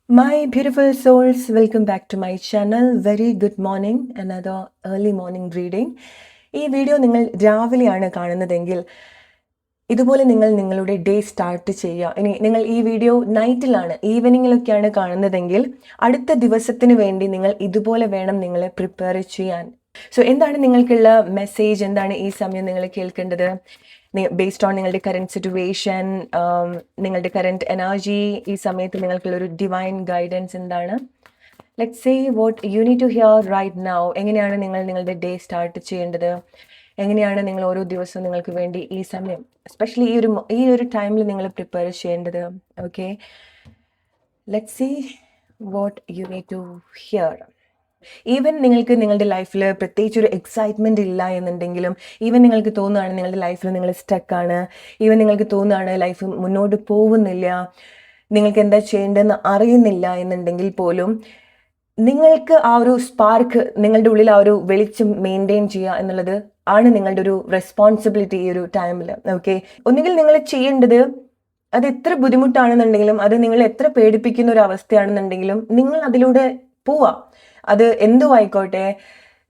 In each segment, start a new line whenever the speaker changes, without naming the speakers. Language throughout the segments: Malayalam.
My beautiful souls, welcome back to my channel. Very good morning, another early morning reading. ഈ വീഡിയോ നിങ്ങൾ രാവിലെയാണ് കാണുന്നതെങ്കിൽ ഇതുപോലെ നിങ്ങൾ നിങ്ങളുടെ ഡേ സ്റ്റാർട്ട് ചെയ്യുക. ഇനി നിങ്ങൾ ഈ വീഡിയോ നൈറ്റിലാണ് ഈവനിങ്ങിലൊക്കെയാണ് കാണുന്നതെങ്കിൽ അടുത്ത ദിവസത്തിന് വേണ്ടി നിങ്ങൾ ഇതുപോലെ വേണം നിങ്ങളെ പ്രിപ്പയർ ചെയ്യാൻ. സോ എന്താണ് നിങ്ങൾക്കുള്ള മെസ്സേജ്, എന്താണ് ഈ സമയം നിങ്ങൾ കേൾക്കേണ്ടത്? ബേസ്ഡ് ഓൺ നിങ്ങളുടെ കറൻറ്റ് സിറ്റുവേഷൻ, നിങ്ങളുടെ കറൻറ്റ് എനർജി, ഈ സമയത്ത് നിങ്ങൾക്കുള്ളൊരു ഡിവൈൻ ഗൈഡൻസ് എന്താണ്? Let's say what you need to hear right now. എങ്ങനെയാണ് നിങ്ങൾ നിങ്ങളുടെ ഡേ സ്റ്റാർട്ട് ചെയ്യേണ്ടത്? എങ്ങനെയാണ് നിങ്ങൾ ഓരോ ദിവസവും നിങ്ങൾക്ക് വേണ്ടി ഈ സമയം, എസ്പെഷ്യലി ഈ ഒരു ടൈമിൽ നിങ്ങൾ പ്രിപ്പയർ ചെയ്യേണ്ടത്? Okay, let's see what you need to hear. Even നിങ്ങൾക്ക് നിങ്ങളുടെ ലൈഫിൽ പ്രത്യേകിച്ച് ഒരു എക്സൈറ്റ്മെൻറ്റ് ഇല്ല എന്നുണ്ടെങ്കിലും, ഈവൻ നിങ്ങൾക്ക് തോന്നുകയാണ് നിങ്ങളുടെ ലൈഫിൽ നിങ്ങൾ സ്റ്റക്കാണ്, ഈവൻ നിങ്ങൾക്ക് തോന്നുകയാണ് ലൈഫ് മുന്നോട്ട് പോകുന്നില്ല, നിങ്ങൾക്ക് എന്താ ചെയ്യേണ്ടതെന്ന് അറിയുന്നില്ല എന്നുണ്ടെങ്കിൽ പോലും നിങ്ങൾക്ക് ആ ഒരു സ്പാർക്ക്, നിങ്ങളുടെ ഉള്ളിൽ ആ ഒരു വെളിച്ചം മെയിൻറ്റെയിൻ ചെയ്യുക എന്നുള്ളത് ആണ് നിങ്ങളുടെ ഒരു റെസ്പോൺസിബിലിറ്റി ഈ ഒരു ടൈമിൽ. ഓക്കെ, ഒന്നുകിൽ നിങ്ങൾ ചെയ്യേണ്ടത്, അത് എത്ര ബുദ്ധിമുട്ടാണെന്നുണ്ടെങ്കിലും, അത് നിങ്ങൾ എത്ര പേടിപ്പിക്കുന്ന ഒരു അവസ്ഥയാണെന്നുണ്ടെങ്കിലും നിങ്ങൾ അതിലൂടെ പോവാ. അത് എന്തോ ആയിക്കോട്ടെ,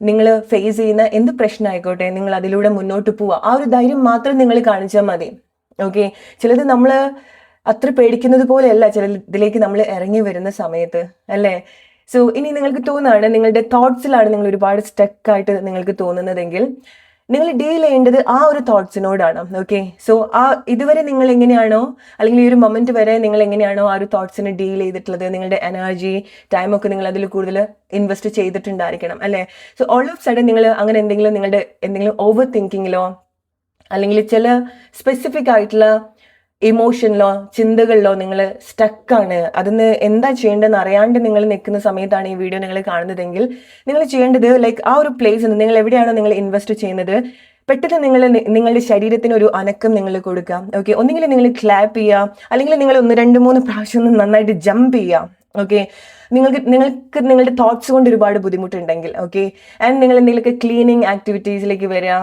നിങ്ങൾ ഫേസ് ചെയ്യുന്ന എന്ത് പ്രശ്നമായിക്കോട്ടെ, നിങ്ങൾ അതിലൂടെ മുന്നോട്ട് പോവുക. ആ ഒരു ധൈര്യം മാത്രം നിങ്ങൾ കാണിച്ചാൽ മതി. ഓക്കെ, ചിലത് നമ്മൾ അത്ര പേടിക്കുന്നത് പോലെയല്ല ചില ഇതിലേക്ക് നമ്മൾ ഇറങ്ങി വരുന്ന സമയത്ത്, അല്ലേ? സോ ഇനി നിങ്ങൾക്ക് തോന്നുകയാണ് നിങ്ങളുടെ തോട്ട്സിലാണ് നിങ്ങൾ ഒരുപാട് സ്റ്റക്കായിട്ട് നിങ്ങൾക്ക് തോന്നുന്നതെങ്കിൽ, നിങ്ങൾ ഡീൽ ചെയ്യേണ്ടത് ആ ഒരു തോട്ട്സിനോടാണ്. ഓക്കെ, സോ ഇതുവരെ നിങ്ങൾ എങ്ങനെയാണോ, അല്ലെങ്കിൽ ഈ ഒരു മൊമെന്റ് വരെ നിങ്ങൾ എങ്ങനെയാണോ ആ ഒരു തോട്ട്സിനെ ഡീൽ ചെയ്തിട്ടുള്ളത്, നിങ്ങളുടെ എനർജി ടൈമൊക്കെ നിങ്ങൾ അതിൽ കൂടുതൽ ഇൻവെസ്റ്റ് ചെയ്തിട്ടുണ്ടായിരിക്കണം, അല്ലേ? സോ ഓൾ ഓഫ് സഡൻ നിങ്ങൾ അങ്ങനെ എന്തെങ്കിലും ഓവർ തിങ്കിങ്ങിലോ, അല്ലെങ്കിൽ ചില സ്പെസിഫിക് ആയിട്ടുള്ള ഇമോഷനിലോ ചിന്തകളിലോ നിങ്ങൾ സ്റ്റക്കാണ്, അതിന് എന്താ ചെയ്യേണ്ടതെന്ന് അറിയാണ്ട് നിങ്ങൾ നിൽക്കുന്ന സമയത്താണ് ഈ വീഡിയോ നിങ്ങൾ കാണുന്നതെങ്കിൽ, നിങ്ങൾ ചെയ്യേണ്ടത് ലൈക്ക് ആ ഒരു പ്ലേസ് നിങ്ങൾ എവിടെയാണോ നിങ്ങൾ ഇൻവെസ്റ്റ് ചെയ്യുന്നത്, പെട്ടെന്ന് നിങ്ങളുടെ ശരീരത്തിന് ഒരു അനക്കം നിങ്ങൾ കൊടുക്കുക. ഓക്കെ, ഒന്നുകിൽ നിങ്ങൾ ക്ലാപ്പ് ചെയ്യുക, അല്ലെങ്കിൽ നിങ്ങൾ 1-2-3 പ്രാവശ്യം ഒന്ന് നന്നായിട്ട് ജമ്പ് ചെയ്യുക. ഓക്കെ, നിങ്ങൾക്ക് നിങ്ങളുടെ തോട്ട്സ് കൊണ്ട് ഒരുപാട് ബുദ്ധിമുട്ടുണ്ടെങ്കിൽ, ഓക്കെ, ആൻഡ് നിങ്ങൾ എന്തെങ്കിലുമൊക്കെ ക്ലീനിങ് ആക്ടിവിറ്റീസിലേക്ക് വരിക,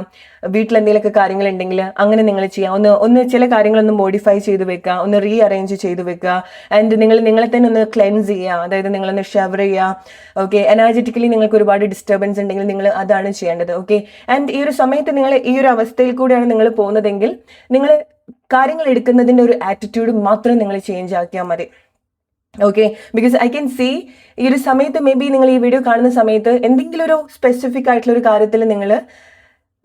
വീട്ടിൽ എന്തെങ്കിലുമൊക്കെ കാര്യങ്ങളുണ്ടെങ്കിൽ അങ്ങനെ നിങ്ങൾ ചെയ്യുക. ഒന്ന് ചില കാര്യങ്ങളൊന്ന് മോഡിഫൈ ചെയ്ത് വെക്കുക, ഒന്ന് റീ അറേഞ്ച് ചെയ്ത് വെക്കുക, ആൻഡ് നിങ്ങളെ തന്നെ ഒന്ന് ക്ലെൻസ് ചെയ്യുക, അതായത് നിങ്ങളൊന്ന് ഷവർ ചെയ്യുക. ഓക്കെ, എനർജറ്റിക്കലി നിങ്ങൾക്ക് ഒരുപാട് ഡിസ്റ്റർബൻസ് ഉണ്ടെങ്കിൽ നിങ്ങൾ അതാണ് ചെയ്യേണ്ടത്. ഓക്കെ, ആൻഡ് ഈ ഒരു സമയത്ത് നിങ്ങൾ ഈ ഒരു അവസ്ഥയിൽ കൂടെയാണ് നിങ്ങൾ പോകുന്നതെങ്കിൽ, നിങ്ങൾ കാര്യങ്ങൾ എടുക്കുന്നതിൻ്റെ ഒരു ആറ്റിറ്റ്യൂഡ് മാത്രം നിങ്ങൾ ചേഞ്ച് ആക്കിയാൽ മതി. Okay, because I can see ഈ ഒരു സമയത്ത് മേ ബി നിങ്ങൾ ഈ വീഡിയോ കാണുന്ന സമയത്ത് എന്തെങ്കിലും ഒരു സ്പെസിഫിക് ആയിട്ടുള്ള ഒരു കാര്യത്തിൽ നിങ്ങൾ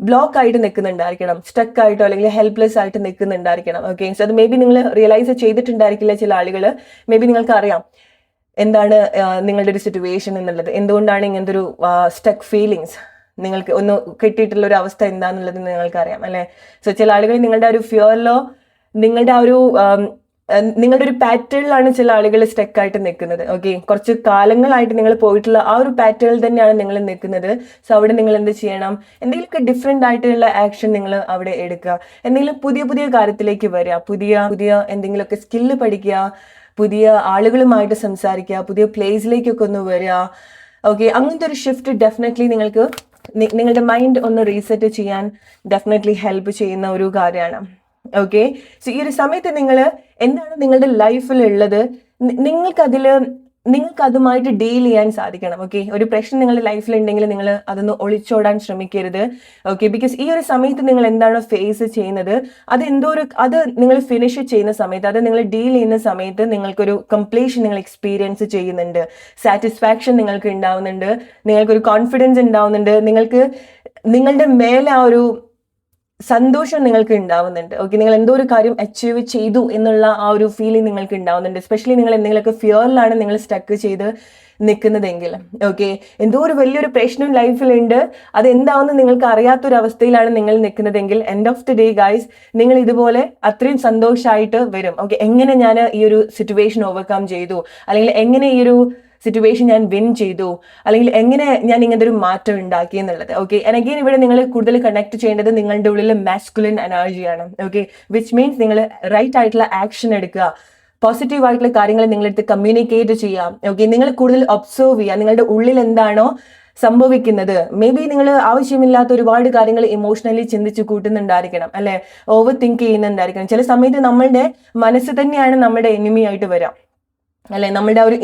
ബ്ലോക്ക് ആയിട്ട് നിൽക്കുന്നുണ്ടായിരിക്കണം, സ്റ്റക്ക് ആയിട്ടോ അല്ലെങ്കിൽ ഹെൽപ്ലെസ് ആയിട്ട് നിൽക്കുന്നുണ്ടായിരിക്കണം. ഓക്കെ, സോ അത് മേ ബി നിങ്ങൾ റിയലൈസ് ചെയ്തിട്ടുണ്ടായിരിക്കില്ല. ചില ആളുകൾ മേ ബി നിങ്ങൾക്ക് അറിയാം എന്താണ് നിങ്ങളുടെ ഒരു സിറ്റുവേഷൻ എന്നുള്ളത്, എന്തുകൊണ്ടാണ് ഇങ്ങനത്തെ ഒരു സ്റ്റക്ക് ഫീലിങ്സ് നിങ്ങൾക്ക് ഒന്ന് കിട്ടിയിട്ടുള്ള ഒരു അവസ്ഥ എന്താണെന്നുള്ളത് നിങ്ങൾക്കറിയാം, അല്ലേ? സോ ചില ആളുകൾ നിങ്ങളുടെ ആ ഒരു ഫിയറിലോ, നിങ്ങളുടെ ആ ഒരു നിങ്ങളുടെ ഒരു പാറ്റേണിലാണ് ചില ആളുകൾ സ്റ്റക്കായിട്ട് നിൽക്കുന്നത്. ഓക്കെ, കുറച്ച് കാലങ്ങളായിട്ട് നിങ്ങൾ പോയിട്ടുള്ള ആ ഒരു പാറ്റേണിൽ തന്നെയാണ് നിങ്ങൾ നിൽക്കുന്നത്. സോ അവിടെ നിങ്ങൾ എന്ത് ചെയ്യണം? എന്തെങ്കിലുമൊക്കെ ഡിഫറെൻ്റ് ആയിട്ടുള്ള ആക്ഷൻ നിങ്ങൾ അവിടെ എടുക്കുക, എന്തെങ്കിലും പുതിയ കാര്യത്തിലേക്ക് വരിക, പുതിയ എന്തെങ്കിലുമൊക്കെ സ്കില്ല് പഠിക്കുക, പുതിയ ആളുകളുമായിട്ട് സംസാരിക്കുക, പുതിയ പ്ലേസിലേക്കൊക്കെ ഒന്ന് വരിക. ഓക്കെ, അങ്ങനത്തെ ഒരു ഷിഫ്റ്റ് ഡെഫിനറ്റ്ലി നിങ്ങൾക്ക് നിങ്ങളുടെ മൈൻഡ് ഒന്ന് റീസെറ്റ് ചെയ്യാൻ ഡെഫിനറ്റ്ലി ഹെൽപ്പ് ചെയ്യുന്ന ഒരു കാര്യമാണ്. ഓക്കെ, സോ ഈ ഒരു സമയത്ത് നിങ്ങൾ എന്താണ് നിങ്ങളുടെ ലൈഫിൽ ഉള്ളത്, നിങ്ങൾക്ക് അതുമായിട്ട് ഡീൽ ചെയ്യാൻ സാധിക്കണം. ഓക്കെ, ഒരു പ്രശ്നം നിങ്ങളുടെ ലൈഫിൽ ഉണ്ടെങ്കിൽ നിങ്ങൾ അതൊന്ന് ഒളിച്ചോടാൻ ശ്രമിക്കരുത്. ഓക്കെ, ബിക്കോസ് ഈ ഒരു സമയത്ത് നിങ്ങൾ എന്താണോ ഫേസ് ചെയ്യുന്നത്, അത് നിങ്ങൾ ഫിനിഷ് ചെയ്യുന്ന സമയത്ത്, അത് നിങ്ങൾ ഡീൽ ചെയ്യുന്ന സമയത്ത് നിങ്ങൾക്കൊരു കംപ്ലീഷൻ നിങ്ങൾ എക്സ്പീരിയൻസ് ചെയ്യുന്നുണ്ട്, സാറ്റിസ്ഫാക്ഷൻ നിങ്ങൾക്ക് ഉണ്ടാവുന്നുണ്ട്, നിങ്ങൾക്കൊരു കോൺഫിഡൻസ് ഉണ്ടാവുന്നുണ്ട്, നിങ്ങളുടെ മേലെ ആ ഒരു സന്തോഷം നിങ്ങൾക്ക് ഉണ്ടാവുന്നുണ്ട്. ഓക്കെ, നിങ്ങൾ എന്തോ ഒരു കാര്യം അച്ചീവ് ചെയ്തു എന്നുള്ള ആ ഒരു ഫീലിംഗ് നിങ്ങൾക്ക് ഉണ്ടാവുന്നുണ്ട്. എസ്പെഷ്യലി നിങ്ങൾ എന്തെങ്കിലുമൊക്കെ ഫിയറിലാണ് നിങ്ങൾ സ്റ്റക്ക് ചെയ്ത് നിൽക്കുന്നതെങ്കിൽ, ഓക്കെ, എന്തോ ഒരു വലിയൊരു പ്രശ്നം ലൈഫിലുണ്ട്, അത് എന്താവുന്ന നിങ്ങൾക്ക് അറിയാത്തൊരവസ്ഥയിലാണ് നിങ്ങൾ നിൽക്കുന്നതെങ്കിൽ, end of the day guys, നിങ്ങൾ ഇതുപോലെ അത്രയും സന്തോഷമായിട്ട് വരും. ഓക്കെ, എങ്ങനെ ഞാൻ ഈ ഒരു സിറ്റുവേഷൻ ഓവർകം ചെയ്തു, അല്ലെങ്കിൽ എങ്ങനെ ഈ ഒരു സിറ്റുവേഷൻ ഞാൻ വിൻ ചെയ്തു, അല്ലെങ്കിൽ എങ്ങനെ ഞാൻ ഇങ്ങനത്തെ ഒരു മാറ്റം ഉണ്ടാക്കി എന്നുള്ളത്. ഓക്കെ, ആൻഡ് അഗെയിൻ ഇവിടെ നിങ്ങൾ കൂടുതൽ കണക്ട് ചെയ്യേണ്ടത് നിങ്ങളുടെ ഉള്ളിൽ മാസ്കുലിൻ എനർജിയാണ്. ഓക്കെ, വിച്ച് മീൻസ് നിങ്ങൾ റൈറ്റ് ആയിട്ടുള്ള ആക്ഷൻ എടുക്കുക, പോസിറ്റീവ് ആയിട്ടുള്ള കാര്യങ്ങൾ നിങ്ങളടുത്ത് കമ്മ്യൂണിക്കേറ്റ് ചെയ്യാം. ഓക്കെ, നിങ്ങൾ കൂടുതൽ ഒബ്സർവ് ചെയ്യുക, നിങ്ങളുടെ ഉള്ളിൽ എന്താണോ സംഭവിക്കുന്നത്. മേ ബി നിങ്ങൾ ആവശ്യമില്ലാത്ത ഒരുപാട് കാര്യങ്ങൾ ഇമോഷണലി ചിന്തിച്ച് കൂട്ടുന്നുണ്ടായിരിക്കണം, അല്ലെ? ഓവർ തിങ്ക് ചെയ്യുന്നുണ്ടായിരിക്കണം. ചില സമയത്ത് നമ്മളുടെ മനസ്സ് തന്നെയാണ് നമ്മുടെ എനിമി ആയിട്ട് വരാം. അല്ലെ? നമ്മുടെ ഒരു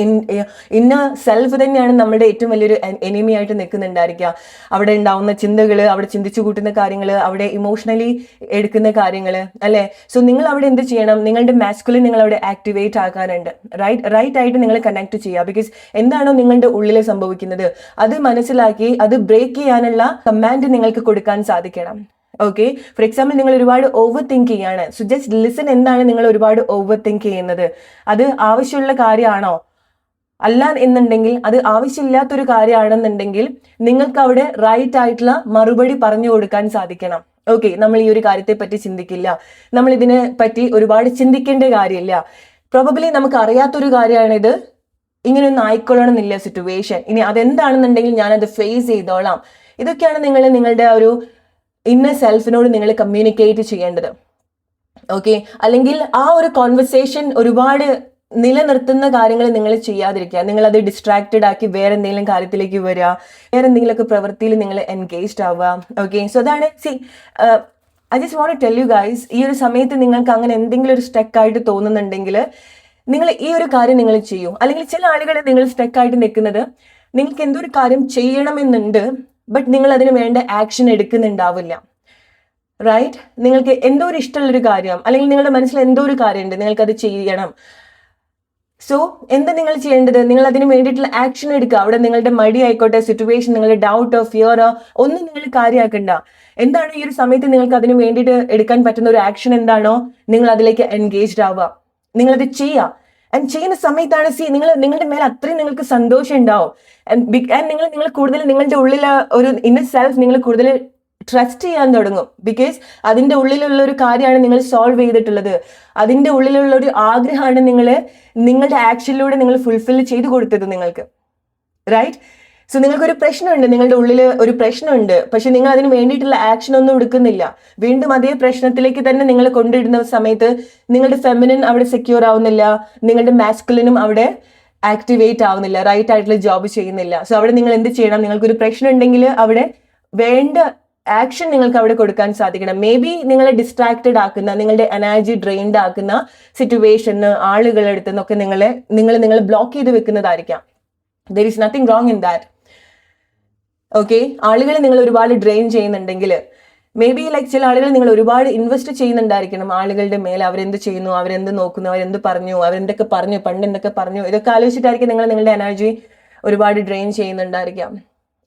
ഇന്ന സെൽഫ് തന്നെയാണ് നമ്മുടെ ഏറ്റവും വലിയൊരു എനിമി ആയിട്ട് നിൽക്കുന്നുണ്ടായിരിക്കുക. അവിടെ ഉണ്ടാവുന്ന ചിന്തകൾ, അവിടെ ചിന്തിച്ചു കൂട്ടുന്ന കാര്യങ്ങൾ, അവിടെ ഇമോഷണലി എടുക്കുന്ന കാര്യങ്ങൾ, അല്ലെ? സോ നിങ്ങൾ അവിടെ എന്ത് ചെയ്യണം? നിങ്ങളുടെ മാസ്കുലിൻ നിങ്ങൾ അവിടെ ആക്ടിവേറ്റ് ആക്കാനുണ്ട്. റൈറ്റ് ആയിട്ട് നിങ്ങൾ കണക്ട് ചെയ്യുക. ബിക്കോസ് എന്താണോ നിങ്ങളുടെ ഉള്ളിൽ സംഭവിക്കുന്നത് അത് മനസ്സിലാക്കി അത് ബ്രേക്ക് ചെയ്യാനുള്ള കമാൻഡ് നിങ്ങൾക്ക് കൊടുക്കാൻ സാധിക്കണം. ഓക്കെ, ഫോർ എക്സാമ്പിൾ നിങ്ങൾ ഒരുപാട് ഓവർ തിങ്ക് ചെയ്യാണ്. So just listen. എന്താണ് നിങ്ങൾ ഒരുപാട് ഓവർ തിങ്ക് ചെയ്യുന്നത്? അത് ആവശ്യമുള്ള കാര്യമാണോ? അല്ല എന്നുണ്ടെങ്കിൽ, അത് ആവശ്യമില്ലാത്തൊരു കാര്യമാണെന്നുണ്ടെങ്കിൽ നിങ്ങൾക്ക് അവിടെ റൈറ്റ് ആയിട്ടുള്ള മറുപടി പറഞ്ഞു കൊടുക്കാൻ സാധിക്കണം. ഓക്കെ, നമ്മൾ ഈ ഒരു കാര്യത്തെ പറ്റി ചിന്തിക്കില്ല, നമ്മൾ ഇതിനെ പറ്റി ഒരുപാട് ചിന്തിക്കേണ്ട കാര്യമില്ല. പ്രോബബ്ലി നമുക്ക് അറിയാത്തൊരു കാര്യമാണിത്, ഇങ്ങനെയൊന്നും ആയിക്കൊള്ളണമെന്നില്ല സിറ്റുവേഷൻ. ഇനി അതെന്താണെന്നുണ്ടെങ്കിൽ ഞാനത് ഫേസ് ചെയ്തോളാം. ഇതൊക്കെയാണ് നിങ്ങൾ നിങ്ങളുടെ ഒരു ഇന്നർ സെൽഫിനോട് നിങ്ങൾ കമ്മ്യൂണിക്കേറ്റ് ചെയ്യേണ്ടത്. ഓക്കെ, അല്ലെങ്കിൽ ആ ഒരു കോൺവെർസേഷൻ ഒരുപാട് നിലനിർത്തുന്ന കാര്യങ്ങൾ നിങ്ങൾ ചെയ്യാതിരിക്കുക. നിങ്ങൾ അത് ഡിസ്ട്രാക്റ്റഡ് ആക്കി വേറെ എന്തെങ്കിലും കാര്യത്തിലേക്ക് വരിക, വേറെ എന്തെങ്കിലുമൊക്കെ പ്രവൃത്തിയിൽ നിങ്ങൾ എൻഗേജ്ഡ് ആവുക. ഓക്കെ, സോ അതാണ് I just want to tell you guys, ഈ ഒരു സമയത്ത് നിങ്ങൾക്ക് അങ്ങനെ എന്തെങ്കിലും ഒരു സ്റ്റക്ക് ആയിട്ട് തോന്നുന്നുണ്ടെങ്കിൽ നിങ്ങൾ ഈ ഒരു കാര്യം നിങ്ങൾ ചെയ്യൂ. അല്ലെങ്കിൽ ചില ആളുകൾ നിങ്ങൾ സ്റ്റക്ക് ആയിട്ട് നിൽക്കുന്നത്, നിങ്ങൾക്ക് എന്തോ ഒരു കാര്യം ചെയ്യണമെന്നുണ്ട്, ബട്ട് നിങ്ങൾ അതിന് വേണ്ട ആക്ഷൻ എടുക്കുന്നുണ്ടാവില്ല. റൈറ്റ്? നിങ്ങൾക്ക് എന്തോ ഒരു ഇഷ്ടമുള്ളൊരു കാര്യം, അല്ലെങ്കിൽ നിങ്ങളുടെ മനസ്സിൽ എന്തോ ഒരു കാര്യമുണ്ട്, നിങ്ങൾക്കത് ചെയ്യണം. സോ എന്താ നിങ്ങൾ ചെയ്യേണ്ടത്? നിങ്ങൾ അതിന് വേണ്ടിയിട്ടുള്ള ആക്ഷൻ എടുക്കുക. അവിടെ നിങ്ങളുടെ മടി ആയിക്കോട്ടെ, സിറ്റുവേഷൻ, നിങ്ങളുടെ ഡൗട്ടോ ഫിയറോ ഒന്നും നിങ്ങൾ കാര്യമാക്കണ്ട. എന്താണ് ഈ ഒരു സമയത്ത് നിങ്ങൾക്ക് അതിന് വേണ്ടിയിട്ട് എടുക്കാൻ പറ്റുന്ന ഒരു ആക്ഷൻ എന്താണോ, നിങ്ങൾ അതിലേക്ക് എൻഗേജ്ഡ് ആവുക, നിങ്ങളത് ചെയ്യുക. ആൻഡ് ചെയ്യുന്ന സമയത്താണ് നിങ്ങളുടെ മേലെ അത്രയും നിങ്ങൾക്ക് സന്തോഷം ഉണ്ടാവും. ആൻഡ് നിങ്ങൾ കൂടുതൽ നിങ്ങളുടെ ഉള്ളിൽ ഒരു ഇന്നർ സെൽഫ് നിങ്ങൾ കൂടുതൽ ട്രസ്റ്റ് ചെയ്യാൻ തുടങ്ങും. ബിക്കോസ് അതിൻ്റെ ഉള്ളിലുള്ള ഒരു കാര്യമാണ് നിങ്ങൾ സോൾവ് ചെയ്തിട്ടുള്ളത്. അതിൻ്റെ ഉള്ളിലുള്ള ഒരു ആഗ്രഹമാണ് നിങ്ങളുടെ ആക്ഷനിലൂടെ നിങ്ങൾ ഫുൾഫിൽ ചെയ്ത് കൊടുത്തത് നിങ്ങൾക്ക്. റൈറ്റ്? സോ നിങ്ങൾക്കൊരു പ്രശ്നമുണ്ട്, നിങ്ങളുടെ ഉള്ളിൽ ഒരു പ്രശ്നമുണ്ട്, പക്ഷെ നിങ്ങൾ അതിന് വേണ്ടിയിട്ടുള്ള ആക്ഷൻ ഒന്നും എടുക്കുന്നില്ല. വീണ്ടും അതേ പ്രശ്നത്തിലേക്ക് തന്നെ നിങ്ങൾ കൊണ്ടിടുന്ന സമയത്ത് നിങ്ങളുടെ ഫെമിനിൻ അവിടെ സെക്യൂർ ആവുന്നില്ല, നിങ്ങളുടെ മാസ്കുലിനും അവിടെ ആക്ടിവേറ്റ് ആവുന്നില്ല, റൈറ്റ് ആയിട്ടുള്ള ജോബ് ചെയ്യുന്നില്ല. സോ അവിടെ നിങ്ങൾ എന്ത് ചെയ്യണം? നിങ്ങൾക്കൊരു പ്രശ്നം ഉണ്ടെങ്കിൽ അവിടെ വേണ്ട ആക്ഷൻ നിങ്ങൾക്ക് അവിടെ കൊടുക്കാൻ സാധിക്കണം. മേ ബി നിങ്ങളെ ഡിസ്ട്രാക്റ്റഡ് ആക്കുന്ന, നിങ്ങളുടെ എനർജി ഡ്രെയിൻഡ് ആക്കുന്ന സിറ്റുവേഷന്, ആളുകളുടെ അടുത്ത് നിന്നൊക്കെ നിങ്ങൾ ബ്ലോക്ക് ചെയ്ത് വെക്കുന്നതായിരിക്കാം. There is nothing wrong in that. Okay, ആളുകളെ നിങ്ങൾ ഒരുപാട് ഡ്രെയിൻ ചെയ്യുന്നുണ്ടെങ്കിൽ, മേ ബി ലൈക്ക് ചില ആളുകൾ നിങ്ങൾ ഒരുപാട് ഇൻവെസ്റ്റ് ചെയ്യുന്നുണ്ടായിരിക്കണം ആളുകളുടെ മേലെ. അവരെന്ത് ചെയ്യുന്നു, അവരെന്ത് നോക്കുന്നു, അവരെന്ത് പറഞ്ഞു, അവരെന്തൊക്കെ പറഞ്ഞു, പണ്ട് എന്തൊക്കെ പറഞ്ഞു, ഇതൊക്കെ ആലോചിച്ചിട്ടായിരിക്കും നിങ്ങളുടെ എനർജി ഒരുപാട് ഡ്രെയിൻ ചെയ്യുന്നുണ്ടായിരിക്കാം.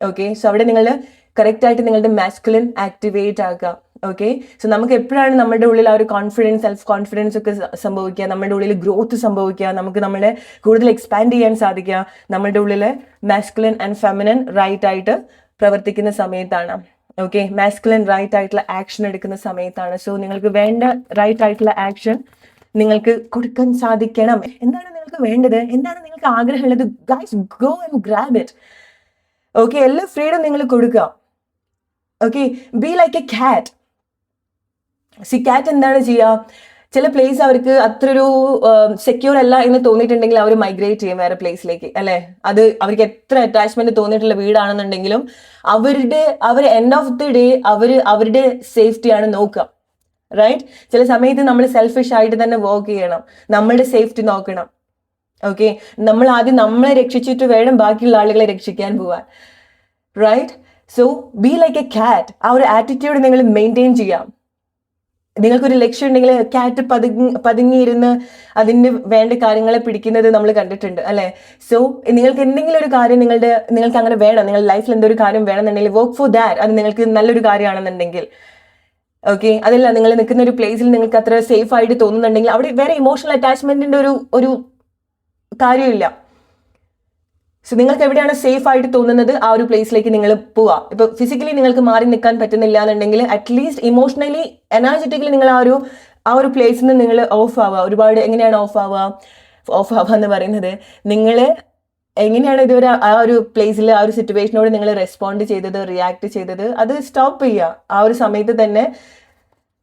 ഓക്കെ, സോ അവിടെ നിങ്ങൾ കറക്റ്റായിട്ട് നിങ്ങളുടെ മാസ്കുലിൻ ആക്ടിവേറ്റ് ആക്കുക. ഓക്കെ, സോ നമുക്ക് എപ്പോഴാണ് നമ്മുടെ ഉള്ളിൽ ആ ഒരു കോൺഫിഡൻസ്, സെൽഫ് കോൺഫിഡൻസ് ഒക്കെ സംഭവിക്കുക, നമ്മുടെ ഉള്ളിൽ ഗ്രോത്ത് സംഭവിക്കുക, നമുക്ക് നമ്മളെ കൂടുതൽ എക്സ്പാൻഡ് ചെയ്യാൻ സാധിക്കുക, നമ്മുടെ ഉള്ളിൽ മാസ്കുലിൻ ആൻഡ് ഫെമിനിൻ റൈറ്റ് ആയിട്ട് പ്രവർത്തിക്കുന്ന സമയത്താണ്. ഓക്കെ, മാസ്കുലിൻ റൈറ്റ് ആയിട്ടുള്ള ആക്ഷൻ എടുക്കുന്ന സമയത്താണ്. സോ നിങ്ങൾക്ക് വേണ്ട റൈറ്റ് ആയിട്ടുള്ള ആക്ഷൻ നിങ്ങൾക്ക് കൊടുക്കാൻ സാധിക്കണം. എന്താണ് നിങ്ങൾക്ക് വേണ്ടത്? എന്താണ് നിങ്ങൾക്ക് ആഗ്രഹമുള്ളത്? Guys, go and grab it. Okay, എല്ലാ ഫ്രീഡം നിങ്ങൾ കൊടുക്കുക. ഓക്കെ, ബി ലൈക്ക് എ കാറ്റ്. കാറ്റ് എന്താണ് ചെയ്യുക? ചില പ്ലേസ് അവർക്ക് അത്രയൊരു സെക്യൂർ അല്ല എന്ന് തോന്നിയിട്ടുണ്ടെങ്കിൽ അവർ മൈഗ്രേറ്റ് ചെയ്യും വേറെ പ്ലേസിലേക്ക്, അല്ലെ? അത് അവർക്ക് എത്ര അറ്റാച്ച്മെന്റ് തോന്നിയിട്ടുള്ള വീടാണെന്നുണ്ടെങ്കിലും അവർ എൻഡ് ഓഫ് ദി ഡേ അവരുടെ സേഫ്റ്റിയാണ് നോക്കുക. റൈറ്റ്? ചില സമയത്ത് നമ്മൾ സെൽഫിഷ് ആയിട്ട് തന്നെ വർക്ക് ചെയ്യണം, നമ്മളുടെ സേഫ്റ്റി നോക്കണം. ഓക്കെ, നമ്മൾ ആദ്യം നമ്മളെ രക്ഷിച്ചിട്ട് വേണം ബാക്കിയുള്ള ആളുകളെ രക്ഷിക്കാൻ പോവാൻ. Right? So be like a cat. ആ ഒരു ആറ്റിറ്റ്യൂഡ് നിങ്ങൾ മെയിൻറ്റെയിൻ ചെയ്യാം. നിങ്ങൾക്കൊരു ലക്ഷ്യം ഉണ്ടെങ്കിൽ കാറ്റ് പതുങ്ങിയിരുന്ന് അതിന് വേണ്ട കാര്യങ്ങളെ പിടിക്കുന്നത് നമ്മൾ കണ്ടിട്ടുണ്ട്, അല്ലെ? സോ നിങ്ങൾക്ക് എന്തെങ്കിലും ഒരു കാര്യം നിങ്ങൾക്ക് അങ്ങനെ വേണം, നിങ്ങളുടെ ലൈഫിൽ എന്തൊരു കാര്യം വേണമെന്നുണ്ടെങ്കിൽ വർക്ക് ഫോർ ദാറ്റ്. അത് നിങ്ങൾക്ക് നല്ലൊരു കാര്യമാണെന്നുണ്ടെങ്കിൽ, ഓക്കെ, അതല്ല നിങ്ങൾ നിൽക്കുന്ന ഒരു പ്ലേസിൽ നിങ്ങൾക്ക് അത്ര സേഫ് ആയിട്ട് തോന്നുന്നുണ്ടെങ്കിൽ അവിടെ വേറെ ഇമോഷണൽ അറ്റാച്ച്മെന്റിന്റെ ഒരു കാര്യമില്ല. സോ നിങ്ങൾക്ക് എവിടെയാണ് സേഫ് ആയിട്ട് തോന്നുന്നത് ആ ഒരു പ്ലേസിലേക്ക് നിങ്ങൾ പോവുക. ഇപ്പൊ ഫിസിക്കലി നിങ്ങൾക്ക് മാറി നിൽക്കാൻ പറ്റുന്നില്ല എന്നുണ്ടെങ്കിൽ അറ്റ്ലീസ്റ്റ് ഇമോഷണലി, എനർജറ്റിക്കലി നിങ്ങൾ ആ ഒരു പ്ലേസിൽ നിന്ന് നിങ്ങൾ ഓഫ് ആവുക. ഒരുപാട് എങ്ങനെയാണ് ഓഫ് ആവുക എന്ന് പറയുന്നത്, നിങ്ങൾ എങ്ങനെയാണ് ഇതുവരെ ആ ഒരു പ്ലേസിൽ ആ ഒരു സിറ്റുവേഷനോട് നിങ്ങൾ റെസ്പോണ്ട് ചെയ്തത്, റിയാക്ട് ചെയ്തത്, അത് സ്റ്റോപ്പ് ചെയ്യുക. ആ ഒരു സമയത്ത് തന്നെ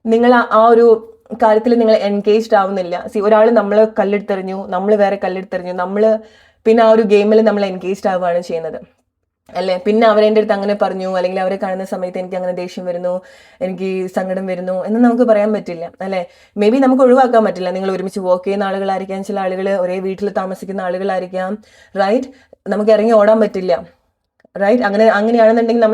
നിങ്ങൾ ആ ഒരു കാര്യത്തിൽ നിങ്ങൾ എൻഗേജ്ഡ് ആവുന്നില്ല. ഒരാൾ നമ്മൾ കല്ലെടുത്തെറിഞ്ഞു, നമ്മൾ വേറെ കല്ലെടുത്തെറിഞ്ഞു, പിന്നെ ആ ഒരു ഗെയിമിൽ നമ്മൾ എൻഗേജ്ഡ് ആവുകയാണ് ചെയ്യുന്നത്. അല്ലേ? പിന്നെ അവരെൻ്റെ അടുത്ത് അങ്ങനെ പറഞ്ഞു, അല്ലെങ്കിൽ അവരെ കാണുന്ന സമയത്ത് എനിക്ക് അങ്ങനെ ദേഷ്യം വരുന്നു, എനിക്ക് സങ്കടം വരുന്നു എന്ന് നമുക്ക് പറയാൻ പറ്റില്ല, അല്ലേ? മേ ബി നമുക്ക് ഒഴിവാക്കാൻ പറ്റില്ല. നിങ്ങൾ ഒരുമിച്ച് വർക്ക് ചെയ്യുന്ന ആളുകളായിരിക്കാം, ചില ആളുകൾ ഒരേ വീട്ടിൽ താമസിക്കുന്ന ആളുകളായിരിക്കാം, റൈറ്റ്? നമുക്ക് ഇറങ്ങി ഓടാൻ പറ്റില്ല, റൈറ്റ്? അങ്ങനെയാണെന്നുണ്ടെങ്കിൽ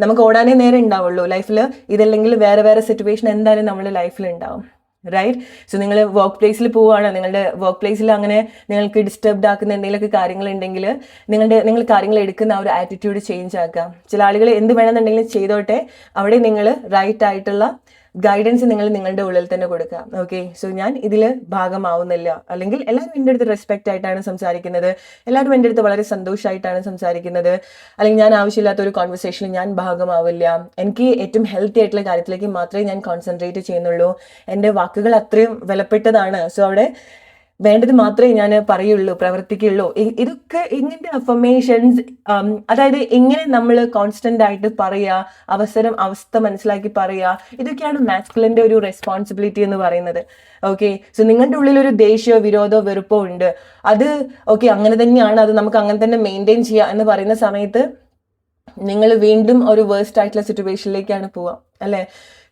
നമുക്ക് ഓടാനേ നേരെ ഉണ്ടാവുള്ളൂ ലൈഫിൽ. ഇതല്ലെങ്കിൽ വേറെ വേറെ സിറ്റുവേഷൻ എന്തായാലും നമ്മുടെ ലൈഫിൽ ഉണ്ടാവും, റൈറ്റ്? സോ നിങ്ങൾ വർക്ക് പ്ലേസിൽ പോവുകയാണ്, നിങ്ങളുടെ വർക്ക് പ്ലേസിൽ അങ്ങനെ നിങ്ങൾക്ക് ഡിസ്റ്റർബ്ഡ് ആക്കുന്ന എന്തെങ്കിലുമൊക്കെ കാര്യങ്ങളുണ്ടെങ്കിൽ നിങ്ങൾ കാര്യങ്ങൾ എടുക്കുന്ന ആ ഒരു ആറ്റിറ്റ്യൂഡ് ചേഞ്ച് ആക്കുക. ചില ആളുകൾ എന്ത് വേണമെന്നുണ്ടെങ്കിലും ചെയ്തോട്ടെ, അവിടെ നിങ്ങൾ റൈറ്റ് ആയിട്ടുള്ള ഗൈഡൻസ് നിങ്ങൾ നിങ്ങളുടെ ഉള്ളിൽ തന്നെ കൊടുക്കുക. ഓക്കെ, സോ ഞാൻ ഇതിൽ ഭാഗമാവുന്നില്ല, അല്ലെങ്കിൽ എല്ലാവരും എൻ്റെ അടുത്ത് റെസ്പെക്റ്റ് ആയിട്ടാണ് സംസാരിക്കുന്നത്, എല്ലാവരും എൻ്റെ അടുത്ത് വളരെ സന്തോഷമായിട്ടാണ് സംസാരിക്കുന്നത്, അല്ലെങ്കിൽ ഞാൻ ആവശ്യമില്ലാത്ത ഒരു കോൺവെർസേഷനിൽ ഞാൻ ഭാഗമാവില്ല, എനിക്ക് ഏറ്റവും ഹെൽത്തി ആയിട്ടുള്ള കാര്യത്തിലേക്ക് മാത്രമേ ഞാൻ കോൺസെൻട്രേറ്റ് ചെയ്യുന്നുള്ളൂ, എൻ്റെ വാക്കുകൾ അത്രയും വിലപ്പെട്ടതാണ്, സോ അവിടെ വേണ്ടത് മാത്രമേ ഞാൻ പറയുള്ളൂ, പ്രവർത്തിക്കുള്ളൂ. ഇതൊക്കെ ഇങ്ങനത്തെ അഫർമേഷൻസ്, അതായത് ഇങ്ങനെ നമ്മൾ കോൺസ്റ്റന്റ് ആയിട്ട് പറയുക, അവസ്ഥ മനസ്സിലാക്കി പറയുക, ഇതൊക്കെയാണ് മാസ്കുലിന്റെ ഒരു റെസ്പോൺസിബിലിറ്റി എന്ന് പറയുന്നത്. ഓക്കെ, സോ നിങ്ങളുടെ ഉള്ളിൽ ഒരു ദേഷ്യമോ വിരോധമോ വെറുപ്പോ ഉണ്ട്, അത് ഓക്കെ അങ്ങനെ തന്നെയാണ്, അത് നമുക്ക് അങ്ങനെ തന്നെ മെയിൻറ്റെയിൻ ചെയ്യുക എന്ന് പറയുന്ന സമയത്ത് നിങ്ങൾ വീണ്ടും ഒരു വേഴ്സ്റ്റ് ആയിട്ടുള്ള സിറ്റുവേഷനിലേക്കാണ് പോവുക, അല്ലേ?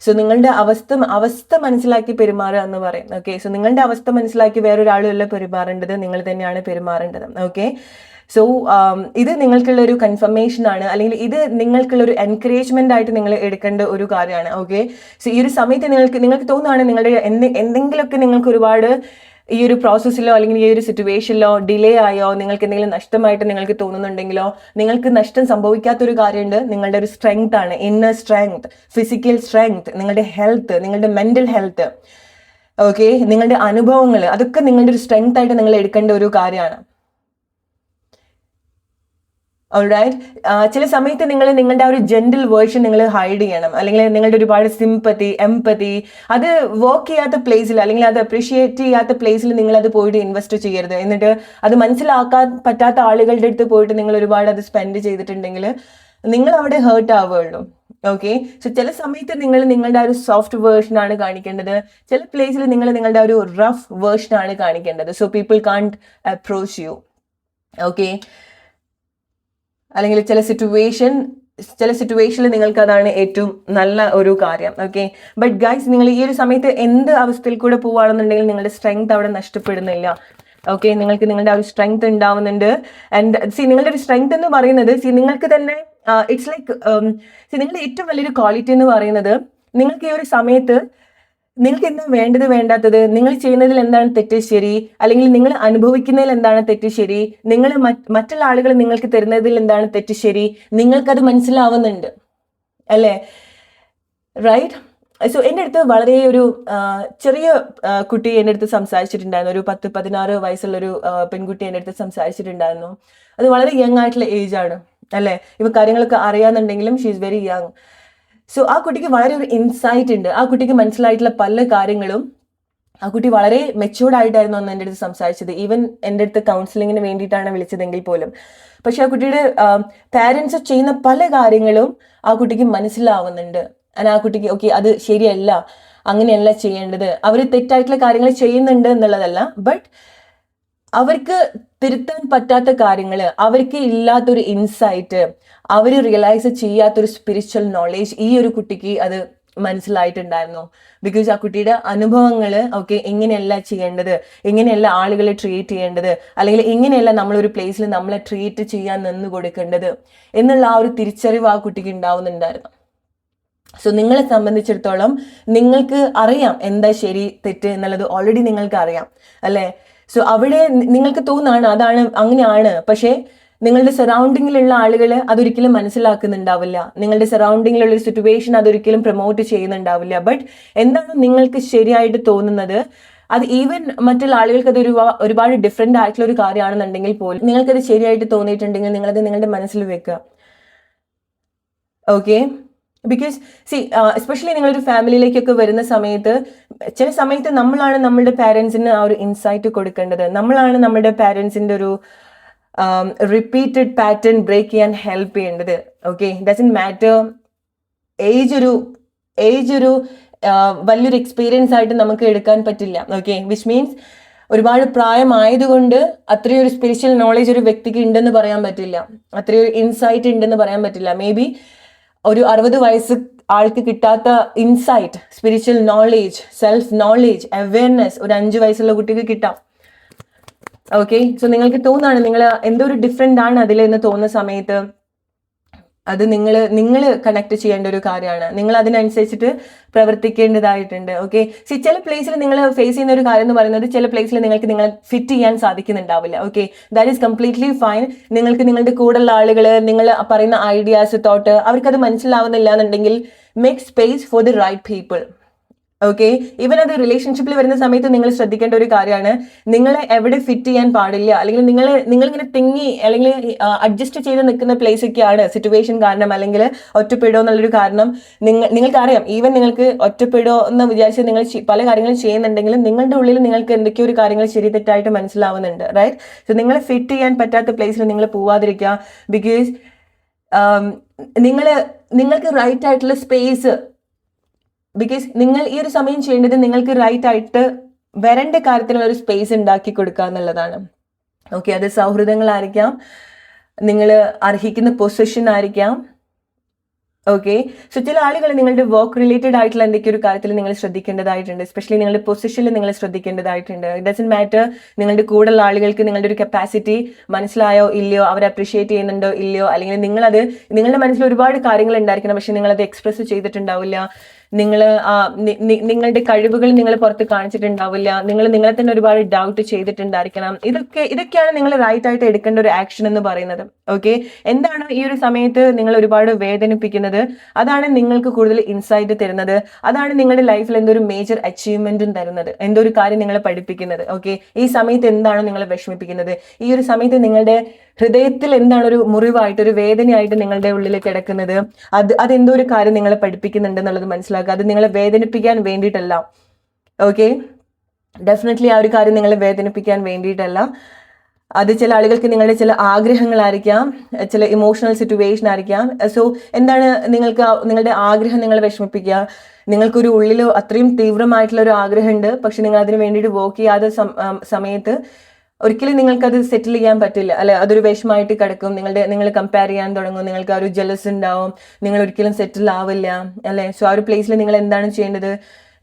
സോ നിങ്ങളുടെ അവസ്ഥ മനസ്സിലാക്കി പെരുമാറുക എന്ന് പറയും. ഓക്കെ, സോ നിങ്ങളുടെ അവസ്ഥ മനസ്സിലാക്കി വേറൊരാളുമല്ല പെരുമാറേണ്ടത്, നിങ്ങൾ തന്നെയാണ് പെരുമാറേണ്ടത്. ഓക്കെ, സോ ഇത് നിങ്ങൾക്കുള്ള ഒരു കൺഫർമേഷൻ ആണ്, അല്ലെങ്കിൽ ഇത് നിങ്ങൾക്കുള്ള ഒരു എൻകറേജ്മെന്റ് ആയിട്ട് നിങ്ങൾ എടുക്കേണ്ട ഒരു കാര്യമാണ്. ഓക്കെ, സോ ഈ ഒരു സമയത്ത് നിങ്ങൾക്ക് തോന്നുകയാണ് നിങ്ങളുടെ എന്തെങ്കിലുമൊക്കെ നിങ്ങൾക്ക് ഒരുപാട് ഈ ഒരു പ്രോസസ്സിലോ അല്ലെങ്കിൽ ഈ ഒരു സിറ്റുവേഷനിലോ ഡിലേ ആയോ, നിങ്ങൾക്ക് എന്തെങ്കിലും നഷ്ടമായിട്ട് നിങ്ങൾക്ക് തോന്നുന്നുണ്ടെങ്കിലോ, നിങ്ങൾക്ക് നഷ്ടം സംഭവിക്കാത്തൊരു കാര്യമുണ്ട്, നിങ്ങളുടെ ഒരു സ്ട്രെങ്ത് ആണ്, ഇന്നർ സ്ട്രെങ്ത്, ഫിസിക്കൽ സ്ട്രെങ്ത്, നിങ്ങളുടെ ഹെൽത്ത്, നിങ്ങളുടെ മെന്റൽ ഹെൽത്ത്, ഓക്കെ, നിങ്ങളുടെ അനുഭവങ്ങൾ, അതൊക്കെ നിങ്ങളുടെ ഒരു സ്ട്രെങ്ത് ആയിട്ട് നിങ്ങൾ എടുക്കേണ്ട ഒരു കാര്യമാണ്. ഓൾറൈറ്റ്, ചില സമയത്ത് നിങ്ങളുടെ ആ ഒരു ജെന്റിൽ വേർഷൻ നിങ്ങൾ ഹൈഡ് ചെയ്യണം, അല്ലെങ്കിൽ നിങ്ങളുടെ ഒരുപാട് സിമ്പത്തി, എംപതി, അത് വർക്ക് ചെയ്യാത്ത പ്ലേസിൽ, അല്ലെങ്കിൽ അത് അപ്രീഷിയേറ്റ് ചെയ്യാത്ത പ്ലേസിൽ നിങ്ങൾ അത് പോയിട്ട് ഇൻവെസ്റ്റ് ചെയ്യരുത്. എന്നിട്ട് അത് മനസ്സിലാക്കാൻ പറ്റാത്ത ആളുകളുടെ അടുത്ത് പോയിട്ട് നിങ്ങൾ ഒരുപാട് അത് സ്പെൻഡ് ചെയ്തിട്ടുണ്ടെങ്കിൽ നിങ്ങൾ അവിടെ ഹേർട്ട് ആവുകയുള്ളൂ. ഓക്കെ, സോ ചില സമയത്ത് നിങ്ങൾ നിങ്ങളുടെ ആ ഒരു സോഫ്റ്റ് വേർഷനാണ് കാണിക്കേണ്ടത്, ചില പ്ലേസിൽ നിങ്ങൾ നിങ്ങളുടെ ഒരു റഫ് വേർഷനാണ് കാണിക്കേണ്ടത്. So people can't approach U. Okay, അല്ലെങ്കിൽ ചില സിറ്റുവേഷനിൽ നിങ്ങൾക്ക് അതാണ് ഏറ്റവും നല്ല ഒരു കാര്യം. ഓക്കെ, ബട്ട് ഗൈസ്, നിങ്ങൾ ഈ ഒരു സമയത്ത് എന്ത് അവസ്ഥയിൽ കൂടെ പോവുകയാണെന്നുണ്ടെങ്കിൽ നിങ്ങളുടെ സ്ട്രെങ്ത് അവിടെ നഷ്ടപ്പെടുന്നില്ല. ഓക്കെ, നിങ്ങൾക്ക് നിങ്ങളുടെ ആ ഒരു സ്ട്രെങ്ത് ഉണ്ടാവുന്നുണ്ട്. ആൻഡ് നിങ്ങളുടെ ഒരു സ്ട്രെങ്ത് എന്ന് പറയുന്നത് നിങ്ങൾക്ക് തന്നെ ഇറ്റ്സ് ലൈക്ക് നിങ്ങളുടെ ഏറ്റവും വലിയൊരു ക്വാളിറ്റി എന്ന് പറയുന്നത്, നിങ്ങൾക്ക് ഈ ഒരു സമയത്ത് നിങ്ങൾക്ക് എന്താ വേണ്ടത് വേണ്ടാത്തത്, നിങ്ങൾ ചെയ്യുന്നതിൽ എന്താണ് തെറ്റ് ശരി, അല്ലെങ്കിൽ നിങ്ങൾ അനുഭവിക്കുന്നതിൽ എന്താണ് തെറ്റ് ശരി, നിങ്ങൾ മറ്റുള്ള ആളുകൾ നിങ്ങൾക്ക് തരുന്നതിൽ എന്താണ് തെറ്റ് ശരി, നിങ്ങൾക്കത് മനസ്സിലാവുന്നുണ്ട്, അല്ലേ? റൈറ്റ്? സോ എൻ്റെ അടുത്ത് വളരെ ഒരു ചെറിയ കുട്ടി എൻ്റെ അടുത്ത് സംസാരിച്ചിട്ടുണ്ടായിരുന്നു, ഒരു 10-16 വയസ്സുള്ളൊരു പെൺകുട്ടി എൻ്റെ അടുത്ത് സംസാരിച്ചിട്ടുണ്ടായിരുന്നു. അത് വളരെ യങ് ആയിട്ടുള്ള ഏജ് ആണ്, അല്ലേ? ഇവ കാര്യങ്ങളൊക്കെ അറിയാന്നുണ്ടെങ്കിലും she is very young. So ആ കുട്ടിക്ക് വളരെ ഒരു ഇൻസൈറ്റ് ഉണ്ട്, ആ കുട്ടിക്ക് മനസ്സിലായിട്ടുള്ള പല കാര്യങ്ങളും. ആ കുട്ടി വളരെ മെച്യൂർഡ് ആയിട്ടായിരുന്നു അന്ന് എൻ്റെ അടുത്ത് സംസാരിച്ചത്. ഈവൻ എൻ്റെ അടുത്ത് കൗൺസിലിങ്ങിന് വേണ്ടിയിട്ടാണ് വിളിച്ചതെങ്കിൽ പോലും. പക്ഷെ ആ കുട്ടിയുടെ പാരൻസ് ചെയ്യുന്ന പല കാര്യങ്ങളും ആ കുട്ടിക്ക് മനസ്സിലാവുന്നുണ്ട്. ആ കുട്ടിക്ക് ഓക്കെ, അത് ശരിയല്ല, അങ്ങനെയല്ല ചെയ്യേണ്ടത്, അവർ തെറ്റായിട്ടുള്ള കാര്യങ്ങൾ ചെയ്യുന്നുണ്ട് എന്നുള്ളതല്ല, ബട്ട് അവർക്ക് തിരുത്താൻ പറ്റാത്ത കാര്യങ്ങൾ, അവർക്ക് ഇല്ലാത്തൊരു ഇൻസൈറ്റ്, അവർ റിയലൈസ് ചെയ്യാത്തൊരു സ്പിരിച്വൽ നോളേജ് ഈ ഒരു കുട്ടിക്ക് അത് മനസ്സിലായിട്ടുണ്ടായിരുന്നു. ബിക്കോസ് ആ കുട്ടിയുടെ അനുഭവങ്ങൾ, ഓക്കെ, എങ്ങനെയല്ല ചെയ്യേണ്ടത്, എങ്ങനെയല്ല ആളുകളെ ട്രീറ്റ് ചെയ്യേണ്ടത്, അല്ലെങ്കിൽ എങ്ങനെയല്ല നമ്മളൊരു പ്ലേസിൽ നമ്മളെ ട്രീറ്റ് ചെയ്യാൻ നിന്ന് കൊടുക്കേണ്ടത് എന്നുള്ള ആ ഒരു തിരിച്ചറിവ് ആ കുട്ടിക്ക് ഉണ്ടാവുന്നുണ്ടായിരുന്നു. സോ നിങ്ങളെ സംബന്ധിച്ചിടത്തോളം നിങ്ങൾക്ക് അറിയാം എന്താ ശരി തെറ്റ് എന്നുള്ളത്, ഓൾറെഡി നിങ്ങൾക്ക് അറിയാം, അല്ലേ? സോ അവിടെ നിങ്ങൾക്ക് തോന്നാണ് അതാണ് അങ്ങനെയാണ്, പക്ഷേ നിങ്ങളുടെ സറൗണ്ടിങ്ങിലുള്ള ആളുകൾ അതൊരിക്കലും മനസ്സിലാക്കുന്നുണ്ടാവില്ല, നിങ്ങളുടെ സറൗണ്ടിങ്ങിലുള്ള ഒരു സിറ്റുവേഷൻ അതൊരിക്കലും പ്രൊമോട്ട് ചെയ്യുന്നുണ്ടാവില്ല. ബട്ട് എന്താണ് നിങ്ങൾക്ക് ശരിയായിട്ട് തോന്നുന്നത്, അത് ഈവൻ മറ്റുള്ള ആളുകൾക്ക് അത് ഒരുപാട് ഡിഫറെൻ്റ് ആയിട്ടുള്ള ഒരു കാര്യമാണെന്നുണ്ടെങ്കിൽ പോലും നിങ്ങൾക്കത് ശരിയായിട്ട് തോന്നിയിട്ടുണ്ടെങ്കിൽ നിങ്ങളത് നിങ്ങളുടെ മനസ്സിൽ വെക്കുക. ഓക്കെ, ബിക്കോസ് എസ്പെഷ്യലി നിങ്ങളൊരു ഫാമിലിയിലേക്കൊക്കെ വരുന്ന സമയത്ത് ചില സമയത്ത് നമ്മളാണ് നമ്മളുടെ പാരൻസിന് ആ ഒരു ഇൻസൈറ്റ് കൊടുക്കേണ്ടത്, നമ്മളാണ് നമ്മുടെ പാരൻസിൻ്റെ ഒരു റിപ്പീറ്റഡ് പാറ്റേൺ ബ്രേക്ക് ചെയ്യാൻ ഹെൽപ്പ് ചെയ്യേണ്ടത്. ഓക്കെ, ഡസൻറ്റ് മാറ്റർ ഏജ് ഒരു വലിയൊരു എക്സ്പീരിയൻസ് ആയിട്ട് നമുക്ക് എടുക്കാൻ പറ്റില്ല. ഓക്കെ, വിച്ച് മീൻസ് ഒരുപാട് പ്രായമായതുകൊണ്ട് അത്രയൊരു സ്പിരിച്വൽ നോളേജ് ഒരു വ്യക്തിക്ക് ഉണ്ടെന്ന് പറയാൻ പറ്റില്ല, അത്രയൊരു ഇൻസൈറ്റ് ഉണ്ടെന്ന് പറയാൻ പറ്റില്ല. മേ ബി ഒരു 60 വയസ്സ് ആൾക്ക് കിട്ടാത്ത insight, spiritual knowledge, self knowledge, awareness ഒരു 5 വയസ്സുള്ള കുട്ടിക്ക് കിട്ടാം. ഓക്കെ, സോ നിങ്ങൾക്ക് തോന്നാണ് നിങ്ങൾ എന്തോ ഒരു ഡിഫറെന്റ് ആണ് അതിലെന്ന് തോന്നുന്ന സമയത്ത് അത് നിങ്ങൾ കണക്ട് ചെയ്യേണ്ട ഒരു കാര്യമാണ്. നിങ്ങൾ അതിനനുസരിച്ചിട്ട് പ്രവർത്തിക്കേണ്ടതായിട്ടുണ്ട്. ഓക്കെ, ചില പ്ലേസിൽ നിങ്ങൾ ഫേസ് ചെയ്യുന്ന ഒരു കാര്യം എന്ന് പറയുന്നത് ചില പ്ലേസിൽ നിങ്ങൾക്ക് നിങ്ങളെ ഫിറ്റ് ചെയ്യാൻ സാധിക്കുന്നുണ്ടാവില്ല. Okay, that is completely fine. നിങ്ങൾക്ക് നിങ്ങളുടെ കൂടെയുള്ള ആളുകൾ, നിങ്ങൾ പറയുന്ന ഐഡിയാസ്, തോട്ട് അവർക്കത് മനസ്സിലാവുന്നില്ല എന്നുണ്ടെങ്കിൽ make space for the right people. Okay, even അത് റിലേഷൻഷിപ്പിൽ വരുന്ന സമയത്ത് നിങ്ങൾ ശ്രദ്ധിക്കേണ്ട ഒരു കാര്യമാണ്, നിങ്ങളെ എവിടെ ഫിറ്റ് ചെയ്യാൻ പാടില്ല, അല്ലെങ്കിൽ നിങ്ങളിങ്ങനെ തിങ്ങി അല്ലെങ്കിൽ അഡ്ജസ്റ്റ് ചെയ്ത് നിൽക്കുന്ന പ്ലേസ് ഒക്കെയാണ് സിറ്റുവേഷൻ കാരണം, അല്ലെങ്കിൽ ഒറ്റപ്പെടോ എന്നുള്ളൊരു കാരണം. നിങ്ങൾക്കറിയാം, ഈവൻ നിങ്ങൾക്ക് ഒറ്റപ്പെടോ എന്ന് വിചാരിച്ച് നിങ്ങൾ പല കാര്യങ്ങളും ചെയ്യുന്നുണ്ടെങ്കിലും നിങ്ങളുടെ ഉള്ളിൽ നിങ്ങൾക്ക് എന്തൊക്കെയോ ഒരു കാര്യങ്ങൾ ശരി തെറ്റായിട്ട് മനസ്സിലാവുന്നുണ്ട്. റൈറ്റ്, സോ നിങ്ങളെ ഫിറ്റ് ചെയ്യാൻ പറ്റാത്ത പ്ലേസിൽ നിങ്ങൾ പോവാതിരിക്കുക. ബിക്കോസ് നിങ്ങൾക്ക് റൈറ്റ് ആയിട്ടുള്ള സ്പേസ്, ബിക്കോസ് നിങ്ങൾ ഈ ഒരു സമയം ചെയ്യേണ്ടത് നിങ്ങൾക്ക് റൈറ്റ് ആയിട്ട് വരേണ്ട കാര്യത്തിനുള്ള ഒരു സ്പേസ് ഉണ്ടാക്കി കൊടുക്കുക എന്നുള്ളതാണ്. ഓക്കെ, അത് സൗഹൃദങ്ങളായിരിക്കാം, നിങ്ങൾ അർഹിക്കുന്ന പൊസിഷൻ ആയിരിക്കാം. ഓക്കെ, സോ ചില ആളുകൾ നിങ്ങളുടെ വർക്ക് റിലേറ്റഡ് ആയിട്ടുള്ള എന്തൊക്കെയൊരു കാര്യത്തിൽ നിങ്ങൾ ശ്രദ്ധിക്കേണ്ടതായിട്ടുണ്ട്, എസ്പെഷ്യലി നിങ്ങളുടെ പൊസിഷനിൽ നിങ്ങൾ ശ്രദ്ധിക്കേണ്ടതായിട്ടുണ്ട്. ഇറ്റ് ഡസന്റ് മാറ്റർ നിങ്ങളുടെ കൂടെയുള്ള ആളുകൾക്ക് നിങ്ങളുടെ ഒരു കപ്പാസിറ്റി മനസ്സിലായോ ഇല്ലയോ, അവർ അപ്രീഷിയേറ്റ് ചെയ്യുന്നുണ്ടോ ഇല്ലയോ, അല്ലെങ്കിൽ നിങ്ങളുടെ മനസ്സിൽ ഒരുപാട് കാര്യങ്ങൾ ഉണ്ടായിരിക്കണം, പക്ഷെ നിങ്ങളത് എക്സ്പ്രസ് ചെയ്തിട്ടുണ്ടാവില്ല. നിങ്ങളുടെ കഴിവുകൾ നിങ്ങൾ പുറത്ത് കാണിച്ചിട്ടുണ്ടാവില്ല. നിങ്ങളെ തന്നെ ഒരുപാട് ഡൗട്ട് ചെയ്തിട്ടുണ്ടായിരിക്കണം. ഇതൊക്കെയാണ് നിങ്ങൾ റൈറ്റ് ആയിട്ട് എടുക്കേണ്ട ഒരു ആക്ഷൻ എന്ന് പറയുന്നത്. ഓക്കെ, എന്താണ് ഈ ഒരു സമയത്ത് നിങ്ങൾ ഒരുപാട് വേദനിപ്പിക്കുന്നത്, അതാണ് നിങ്ങൾക്ക് കൂടുതൽ ഇൻസൈറ്റ് തരുന്നത്, അതാണ് നിങ്ങളുടെ ലൈഫിൽ എന്തോ ഒരു മേജർ അച്ചീവ്മെന്റും തരുന്നത്, എന്തോ ഒരു കാര്യം നിങ്ങളെ പഠിപ്പിക്കുന്നത്. ഓക്കെ, ഈ സമയത്ത് എന്താണോ നിങ്ങളെ വിഷമിപ്പിക്കുന്നത്, ഈ ഒരു സമയത്ത് നിങ്ങളുടെ ഹൃദയത്തിൽ എന്താണ് ഒരു മുറിവായിട്ട്, ഒരു വേദനയായിട്ട് നിങ്ങളുടെ ഉള്ളിൽ കിടക്കുന്നത്, അതെന്തോ ഒരു കാര്യം നിങ്ങളെ പഠിപ്പിക്കുന്നുണ്ട് എന്നുള്ളത് മനസ്സിലാക്കുക. അത് നിങ്ങളെ വേദനിപ്പിക്കാൻ വേണ്ടിയിട്ടല്ല. ഓക്കെ, ഡെഫിനറ്റ്ലി ആ ഒരു കാര്യം നിങ്ങളെ വേദനിപ്പിക്കാൻ വേണ്ടിയിട്ടല്ല. അത് ചില ആളുകൾക്ക് നിങ്ങളുടെ ചില ആഗ്രഹങ്ങളായിരിക്കാം, ചില ഇമോഷണൽ സിറ്റുവേഷൻ ആയിരിക്കാം. സോ എന്താണ് നിങ്ങളുടെ ആഗ്രഹം നിങ്ങളെ വിഷമിപ്പിക്കുക, നിങ്ങൾക്കൊരു ഉള്ളിൽ അത്രയും തീവ്രമായിട്ടുള്ള ഒരു ആഗ്രഹമുണ്ട്, പക്ഷെ നിങ്ങൾ അതിന് വേണ്ടിയിട്ട് വർക്ക് ചെയ്യാത്ത സമയത്ത് ഒരിക്കലും നിങ്ങൾക്കത് സെറ്റിൽ ചെയ്യാൻ പറ്റില്ല, അല്ലെ? അതൊരു വിഷമമായിട്ട് കിടക്കും. നിങ്ങൾ കമ്പയർ ചെയ്യാൻ തുടങ്ങും, നിങ്ങൾക്ക് ആ ഒരു ജലസ് ഉണ്ടാവും, നിങ്ങൾ ഒരിക്കലും സെറ്റിൽ ആവില്ല, അല്ലെ? സോ ആ ഒരു പ്ലേസിൽ നിങ്ങൾ എന്താണ് ചെയ്യേണ്ടത്,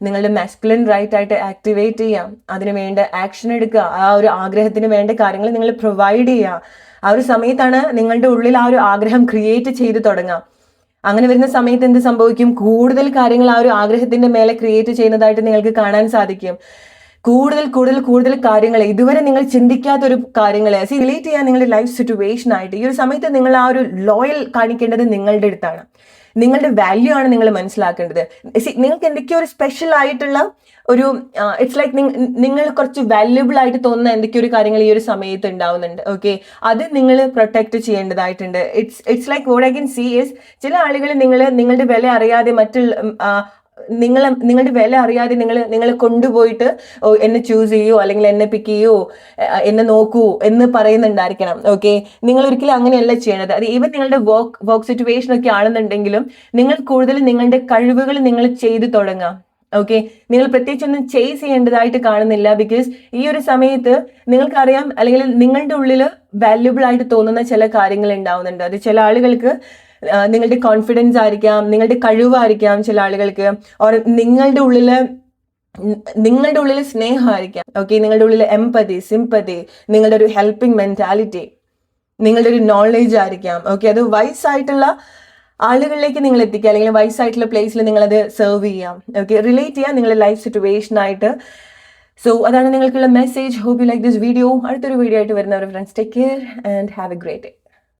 നിങ്ങളുടെ മാസ്കുലിൻ റൈറ്റ് ആയിട്ട് ആക്ടിവേറ്റ് ചെയ്യാം, അതിന് വേണ്ട ആക്ഷൻ എടുക്കുക, ആ ഒരു ആഗ്രഹത്തിന് വേണ്ട കാര്യങ്ങൾ നിങ്ങൾ പ്രൊവൈഡ് ചെയ്യുക. ആ ഒരു സമയത്താണ് നിങ്ങളുടെ ഉള്ളിൽ ആ ഒരു ആഗ്രഹം ക്രിയേറ്റ് ചെയ്ത് തുടങ്ങാം. അങ്ങനെ വരുന്ന സമയത്ത് എന്ത് സംഭവിക്കും, കൂടുതൽ കാര്യങ്ങൾ ആ ഒരു ആഗ്രഹത്തിന്റെ മേലെ ക്രിയേറ്റ് ചെയ്യുന്നതായിട്ട് നിങ്ങൾക്ക് കാണാൻ സാധിക്കും. കൂടുതൽ കാര്യങ്ങൾ, ഇതുവരെ നിങ്ങൾ ചിന്തിക്കാത്തൊരു കാര്യങ്ങളെ റിലേറ്റ് ചെയ്യാൻ നിങ്ങളുടെ ലൈഫ് സിറ്റുവേഷൻ ആയിട്ട് ഈ ഒരു സമയത്ത് നിങ്ങൾ ആ ഒരു ലോയൽ കാണിക്കേണ്ടത് നിങ്ങളുടെ അടുത്താണ്. നിങ്ങളുടെ വാല്യൂ ആണ് നിങ്ങൾ മനസ്സിലാക്കേണ്ടത്. നിങ്ങൾക്ക് എന്തൊക്കെയോ ഒരു സ്പെഷ്യൽ ആയിട്ടുള്ള ഒരു ഇറ്റ്സ് ലൈക്ക് നിങ്ങൾ കുറച്ച് വാല്യുബിൾ ആയിട്ട് തോന്നുന്ന എന്തൊക്കെയോ ഒരു കാര്യങ്ങൾ ഈ ഒരു സമയത്ത് ഉണ്ടാവുന്നുണ്ട്. ഓക്കെ, അത് നിങ്ങൾ പ്രൊട്ടക്ട് ചെയ്യേണ്ടതായിട്ടുണ്ട്. It's like what I can see is, ചില ആളുകൾ നിങ്ങളുടെ വില അറിയാതെ നിങ്ങളുടെ വില അറിയാതെ നിങ്ങളെ കൊണ്ടുപോയിട്ട് എന്നെ ചൂസ് ചെയ്യൂ, അല്ലെങ്കിൽ എന്നെ പിക്ക് ചെയ്യൂ, എന്നെ നോക്കൂ എന്ന് പറയുന്നുണ്ടായിരിക്കണം. ഓക്കെ, നിങ്ങൾ ഒരിക്കലും അങ്ങനെയല്ല ചെയ്യണത്. അത് ഈവൻ നിങ്ങളുടെ വർക്ക് സിറ്റുവേഷൻ ഒക്കെ ആണെന്നുണ്ടെങ്കിലും നിങ്ങൾ കൂടുതൽ നിങ്ങളുടെ കഴിവുകൾ നിങ്ങൾ ചെയ്തു തുടങ്ങാം. ഓക്കെ, നിങ്ങൾ പ്രത്യേകിച്ചൊന്നും ചേസ് ചെയ്യേണ്ടതായിട്ട് കാണുന്നില്ല. ബിക്കോസ് ഈ ഒരു സമയത്ത് നിങ്ങൾക്കറിയാം, അല്ലെങ്കിൽ നിങ്ങളുടെ ഉള്ളിൽ വാല്യുബിൾ ആയിട്ട് തോന്നുന്ന ചില കാര്യങ്ങൾ ഉണ്ടാവുന്നുണ്ട്. അത് ചില ആളുകൾക്ക് നിങ്ങളുടെ കോൺഫിഡൻസ് ആയിരിക്കാം, നിങ്ങളുടെ കഴിവായിരിക്കാം, ചില ആളുകൾക്ക് ഓർ നിങ്ങളുടെ ഉള്ളിൽ സ്നേഹമായിരിക്കാം. ഓക്കെ, നിങ്ങളുടെ ഉള്ളിൽ എംപതി, സിമ്പതി, നിങ്ങളുടെ ഒരു ഹെൽപ്പിംഗ് മെന്റാലിറ്റി, നിങ്ങളുടെ ഒരു നോളേജ് ആയിരിക്കാം. ഓക്കെ, അത് വയസ്സായിട്ടുള്ള ആളുകളിലേക്ക് നിങ്ങൾ എത്തിക്കുക, അല്ലെങ്കിൽ വയസ്സായിട്ടുള്ള പ്ലേസിൽ നിങ്ങളത് സെർവ് ചെയ്യാം. ഓക്കെ, റിലേറ്റ് ചെയ്യാം നിങ്ങളുടെ ലൈഫ് സിറ്റുവേഷൻ ആയിട്ട്. സോ അതാണ് നിങ്ങൾക്കുള്ള message. Hope you like this video. അടുത്തൊരു വീഡിയോ ആയിട്ട് വരുന്നവർ friends, take care and have a great day.